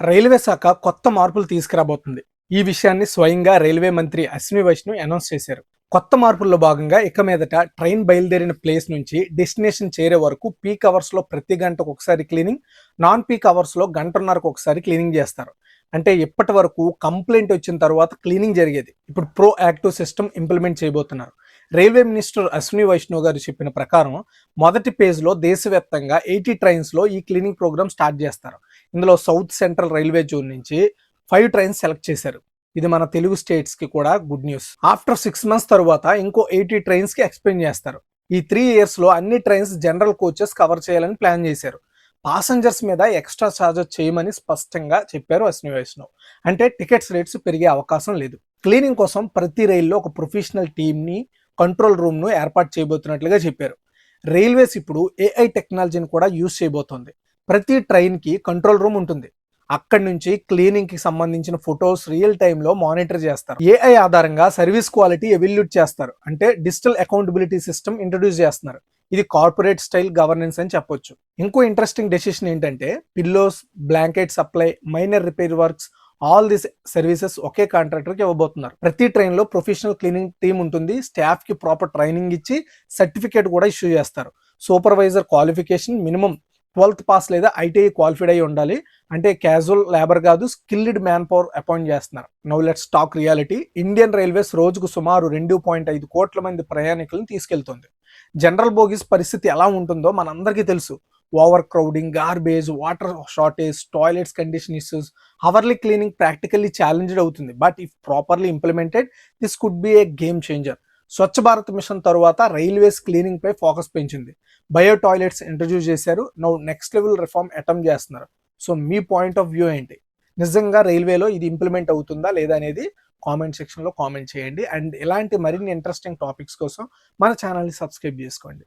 Railway శాఖ కొత్త మార్పులు తీసుకురాబోతుంది. ఈ విషయాన్ని స్వయంగా రైల్వే మంత్రి అశ్విని వైష్ణవ్ అనౌన్స్ చేశారు. కొత్త మార్పుల్లో భాగంగా ఇక మీదట ట్రైన్ బయలుదేరిన ప్లేస్ నుంచి డెస్టినేషన్ చేరే వరకు పీక్ అవర్స్ లో ప్రతి గంటకు ఒకసారి క్లీనింగ్, నాన్ పీక్ అవర్స్ లో గంటన్నరకు ఒకసారి క్లీనింగ్ చేస్తారు. అంటే ఇప్పటి వరకు కంప్లైంట్ వచ్చిన తర్వాత క్లీనింగ్ జరిగేది. ఇప్పుడు ప్రో యాక్టివ్ సిస్టమ్ ఇంప్లిమెంట్ చేయబోతున్నారు. రైల్వే మినిస్టర్ అశ్విని వైష్ణవ్ గారు చెప్పిన ప్రకారం మొదటి పేజ్లో దేశవ్యాప్తంగా 80 ట్రైన్స్లో ఈ క్లీనింగ్ ప్రోగ్రామ్ స్టార్ట్ చేస్తారు. ఇందులో సౌత్ సెంట్రల్ రైల్వే జోన్ నుంచి 5 ట్రైన్స్ సెలెక్ట్ చేశారు. ఇది మన తెలుగు స్టేట్స్ కి కూడా గుడ్ న్యూస్. ఆఫ్టర్ 6 months తర్వాత ఇంకో 80 ట్రైన్స్ కి ఎక్స్పెండ్ చేస్తారు. ఈ 3 years లో అన్ని ట్రైన్స్ జనరల్ కోచెస్ కవర్ చేయాలని ప్లాన్ చేశారు. పాసెంజర్స్ మీద ఎక్స్ట్రా ఛార్జెస్ చేయమని స్పష్టంగా చెప్పారు అశ్విని వైష్ణవ్. అంటే టికెట్స్ రేట్స్ పెరిగే అవకాశం లేదు. క్లీనింగ్ కోసం ప్రతి రైల్లో ఒక ప్రొఫెషనల్ టీమ్ని, కంట్రోల్ రూమ్ను ఏర్పాటు చేయబోతున్నట్లుగా చెప్పారు. రైల్వేస్ ఇప్పుడు ఏఐ టెక్నాలజీని కూడా యూజ్ చేయబోతోంది. ప్రతి ట్రైన్కి కంట్రోల్ రూమ్ ఉంటుంది. అక్కడి నుంచి క్లీనింగ్ కి సంబంధించిన ఫొటోస్ రియల్ టైంలో మానిటర్ చేస్తారు. ఏఐ ఆధారంగా సర్వీస్ క్వాలిటీ ఎవాల్యూట్ చేస్తారు. అంటే డిజిటల్ అకౌంటబిలిటీ సిస్టమ్ ఇంట్రడ్యూస్ చేస్తున్నారు. ఇది కార్పొరేట్ స్టైల్ గవర్నెన్స్ అని చెప్పొచ్చు. ఇంకో ఇంట్రెస్టింగ్ డెసిషన్ ఏంటంటే pillows, blanket supply, minor repair works, all this services ఒకే కాంట్రాక్టర్ కి ఇవ్వబోతున్నారు. ప్రతి ట్రైన్ లో ప్రొఫెషనల్ క్లీనింగ్ టీమ్ ఉంటుంది. స్టాఫ్ కి ప్రాపర్ ట్రైనింగ్ ఇచ్చి సర్టిఫికేట్ కూడా ఇష్యూ చేస్తారు. Supervisor qualification minimum 12th pass లేదా ఐటీఐ క్వాలిఫైడ్ అయి ఉండాలి. అంటే క్యాజువల్ లేబర్ కాదు, స్కిల్డ్ మ్యాన్ పవర్ అపాయింట్ చేస్తున్నారు. Now let's talk reality. Indian railways రోజుకు సుమారు 2.5 కోట్ల మంది ప్రయాణికులను తీసుకెళ్తుంది. జనరల్ బోగీస్ పరిస్థితి ఎలా ఉంటుందో మనందరికీ తెలుసు. Overcrowding, garbage, water shortage, toilets condition issues, hourly cleaning practically challenged అవుతుంది. But if properly implemented this could be a game changer. Swachh Bharat mission తరువాత రైల్వేస్ క్లీనింగ్ పై ఫోకస్ పెంచింది. బయో టాయిలెట్స్ ఇంట్రడ్యూస్ చేశారు. Now next level reform attempt చేస్తున్నారు. So మీ point of view ఏంటి? నిజంగా రైల్వేలో ఇది ఇంప్లిమెంట్ అవుతుందా లేదా అనేది కామెంట్ సెక్షన్లో కామెంట్ చేయండి. అండ్ ఇలాంటి మరిన్ని ఇంట్రెస్టింగ్ టాపిక్స్ కోసం మన ఛానల్ని సబ్స్క్రైబ్ చేసుకోండి.